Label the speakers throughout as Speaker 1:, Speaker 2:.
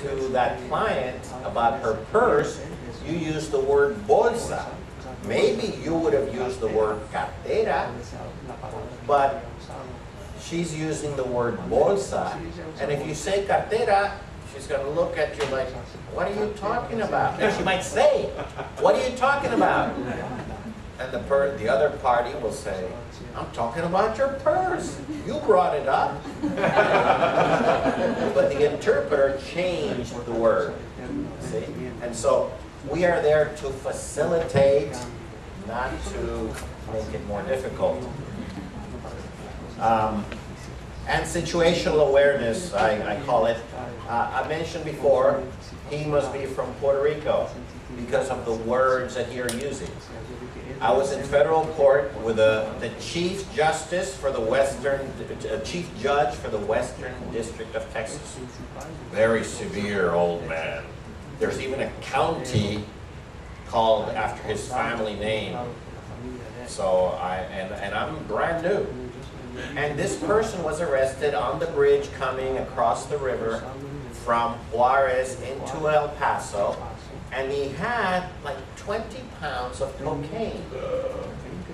Speaker 1: to that client about her purse, you use the word bolsa. Maybe you would have used the word cartera, but she's using the word bolsa. And if you say cartera, she's going to look at you like, what are you talking about? And she might say, what are you talking about? And the other party will say, I'm talking about your purse. You brought it up. But the interpreter changed the word. See? And so we are there to facilitate, not to make it more difficult. And situational awareness, I call it. I mentioned before, he must be from Puerto Rico because of the words that you're using. I was in federal court with the Chief Justice for the Chief Judge for the Western District of Texas. Very severe old man. There's even a county called after his family name. So I'm brand new. And this person was arrested on the bridge coming across the river from Juarez into El Paso, and he had like 20 pounds of cocaine.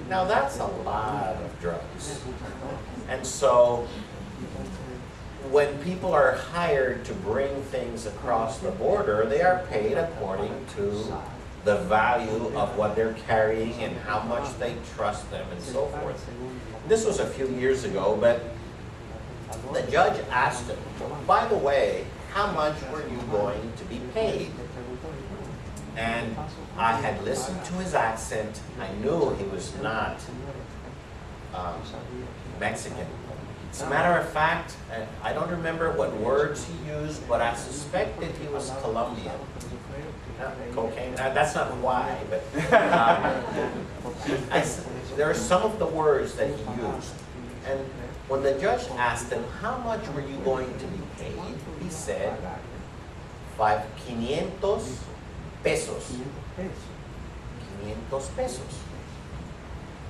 Speaker 1: Now that's a lot of drugs. And so when people are hired to bring things across the border, they are paid according to the value of what they're carrying and how much they trust them and so forth. This was a few years ago, but the judge asked him, by the way, how much were you going to be paid? And I had listened to his accent. I knew he was not Mexican. As a matter of fact, I don't remember what words he used, but I suspected he was Colombian. Cocaine, that's not why, but there are some of the words that he used. And when the judge asked him, how much were you going to be paid? He said, 500 pesos. 500 pesos.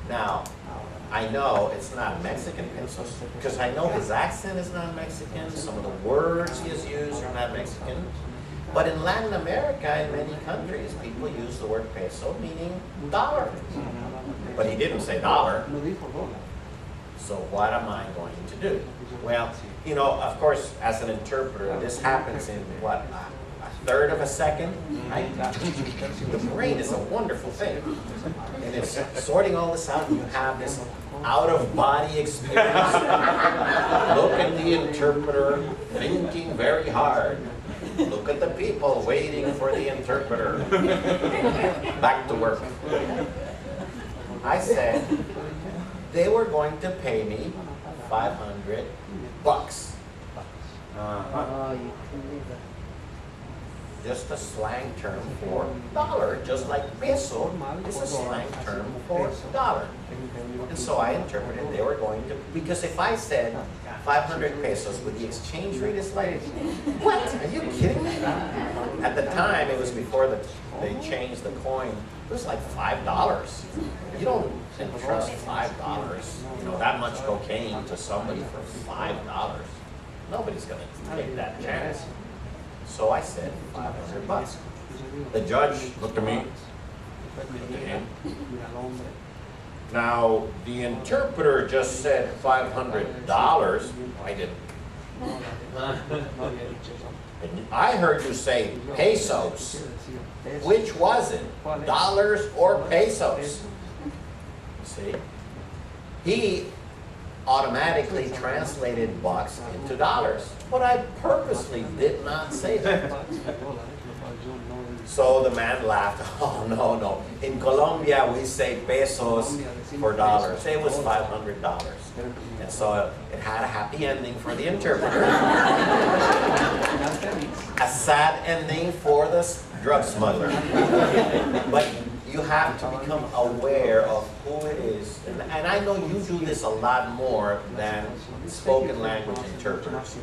Speaker 1: Now, I know it's not Mexican pesos, because I know his accent is not Mexican, some of the words he has used are not Mexican. But in Latin America, in many countries, people use the word peso, meaning dollar. But he didn't say dollar. So what am I going to do? Well, you know, of course, as an interpreter, this happens in, what, a third of a second? Right? The brain is a wonderful thing. And it's sorting all this out, and you have this out-of-body experience. Look at the interpreter thinking very hard. Look at the people waiting for the interpreter. Back to work. I said they were going to pay me $500. Just a slang term for dollar, just like peso is a slang term for dollar. And so I interpreted they were going to, because if I said 500 pesos with the exchange rate, it's like, what? Are you kidding me? At the time, it was before they changed the coin, it was like $5. You don't entrust $5, you know, that much cocaine to somebody for $5. Nobody's going to take that chance. So I said $500. The judge looked at me, looked at him. Now, the interpreter just said $500. I didn't. I heard you say pesos. Which was it? Dollars or pesos? See? He automatically translated bucks into dollars. But I purposely did not say that. So the man laughed. Oh, no, no. In Colombia, we say pesos for dollars. It was $500. And so it had a happy ending for the interpreter. A sad ending for the drug smuggler. But you have to become aware of who it is. And I know you do this a lot more than spoken language interpreters.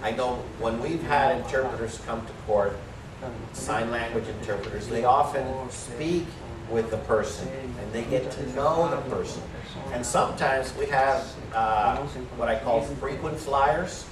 Speaker 1: I know when we've had interpreters come to court, sign language interpreters, they often speak with the person and they get to know the person. And sometimes we have what I call frequent flyers,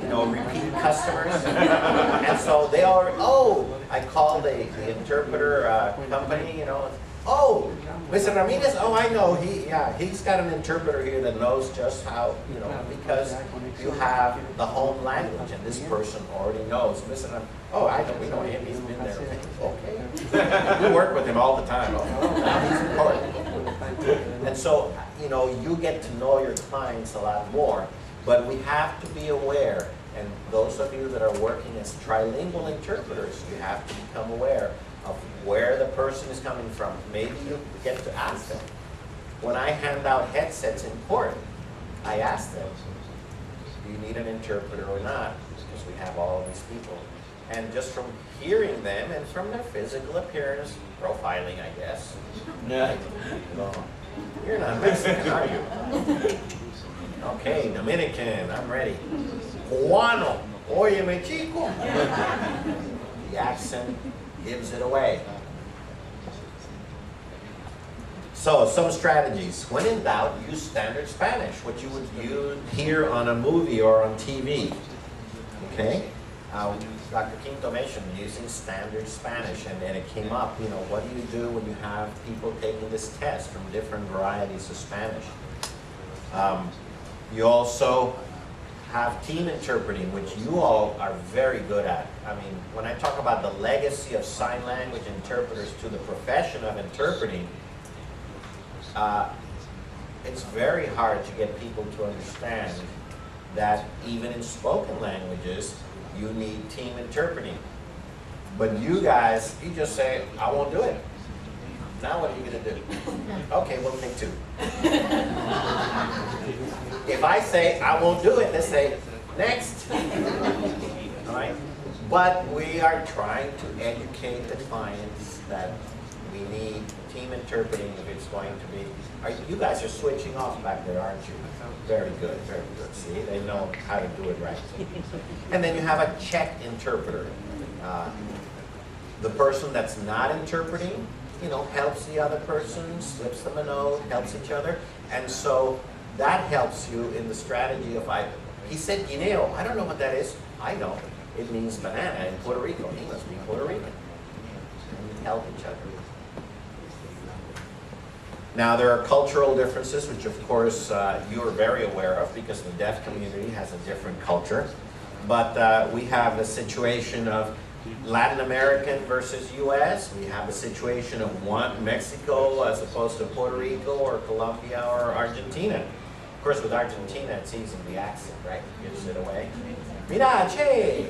Speaker 1: you know, repeat customers. And so they already, oh, I called the interpreter company, you know, oh, Mr. Ramirez, oh, I know, he's got an interpreter here that knows just how, you know, because you have the home language and this person already knows. Mr. Ramirez, oh, I know, we know him, he's been there. Okay. We work with him all the time. Oh, now he's important. And so, you know, you get to know your clients a lot more, but we have to be aware, and those of you that are working as trilingual interpreters, you have to become aware of where the person is coming from. Maybe you get to ask them. When I hand out headsets in court, I ask them, do you need an interpreter or not? Because we have all of these people. And just from hearing them and from their physical appearance, profiling, I guess. Yeah. No, you're not Mexican, are you? Okay, Dominican, I'm ready. Cubano, óyeme chico. The accent gives it away. So, some strategies. When in doubt, use standard Spanish, what you would hear on a movie or on TV. Okay? Dr. Quinto mentioned using standard Spanish, and it came up, you know, what do you do when you have people taking this test from different varieties of Spanish? You also have team interpreting, which you all are very good at. I mean, when I talk about the legacy of sign language interpreters to the profession of interpreting, it's very hard to get people to understand that even in spoken languages, you need team interpreting. But you guys, you just say, I won't do it. Now what are you going to do? Okay, we'll take two. If I say, I won't do it, they say, next. All right? But we are trying to educate the clients that we need team interpreting if it's going to be. You guys are switching off back there, aren't you? Very good, very good. See, they know how to do it right. And then you have a check interpreter. The person that's not interpreting, you know, helps the other person, slips them a note, helps each other. And so that helps you in the strategy of, he said guineo, I don't know what that is. I know. It means banana in Puerto Rico. He must be Puerto Rican. And you help each other. Now, there are cultural differences, which of course you are very aware of because the deaf community has a different culture. But we have a situation of Latin American versus US. We have a situation of Mexico as opposed to Puerto Rico or Colombia or Argentina. Of course, with Argentina, it's easy, the accent, right? Gives it away. Mira, che!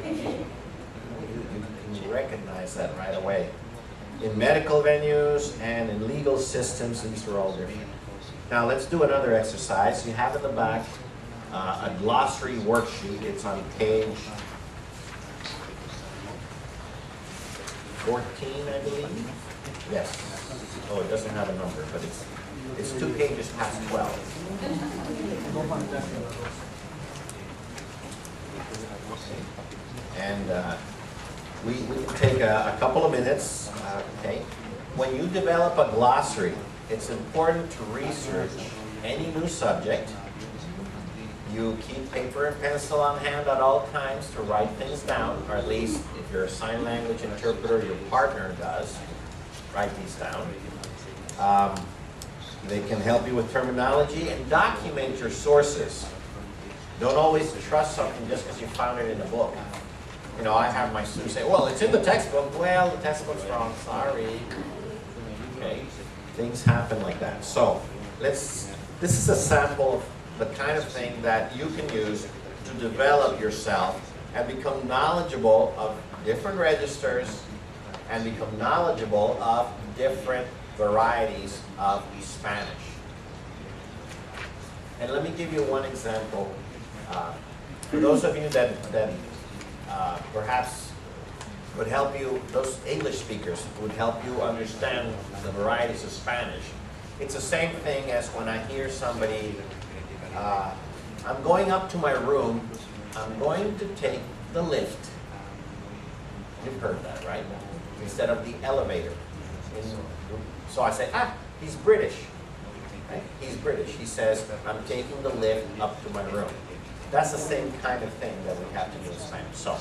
Speaker 1: You recognize that right away. In medical venues and in legal systems, these are all different. Now let's do another exercise. You have in the back a glossary worksheet. It's on page 14, I believe. Yes. Oh, it doesn't have a number, but it's 2 pages past 12. And we can take a couple of minutes, okay? When you develop a glossary, it's important to research any new subject. You keep paper and pencil on hand at all times to write things down, or at least if you're a sign language interpreter, your partner does. Write these down. They can help you with terminology, and document your sources. Don't always trust something just because you found it in a book. You know, I have my students say, well, it's in the textbook. Well, the textbook's wrong, sorry. Okay, things happen like that. So, this is a sample of the kind of thing that you can use to develop yourself and become knowledgeable of different registers and become knowledgeable of different varieties of Spanish. And let me give you one example. For those of you that perhaps would help you, those English speakers would help you understand the varieties of Spanish. It's the same thing as when I hear somebody, I'm going up to my room, I'm going to take the lift. You've heard that, right? Instead of the elevator. So I say, he's British. Right? He's British. He says, I'm taking the lift up to my room. That's the same kind of thing that we have to do in Spanish. So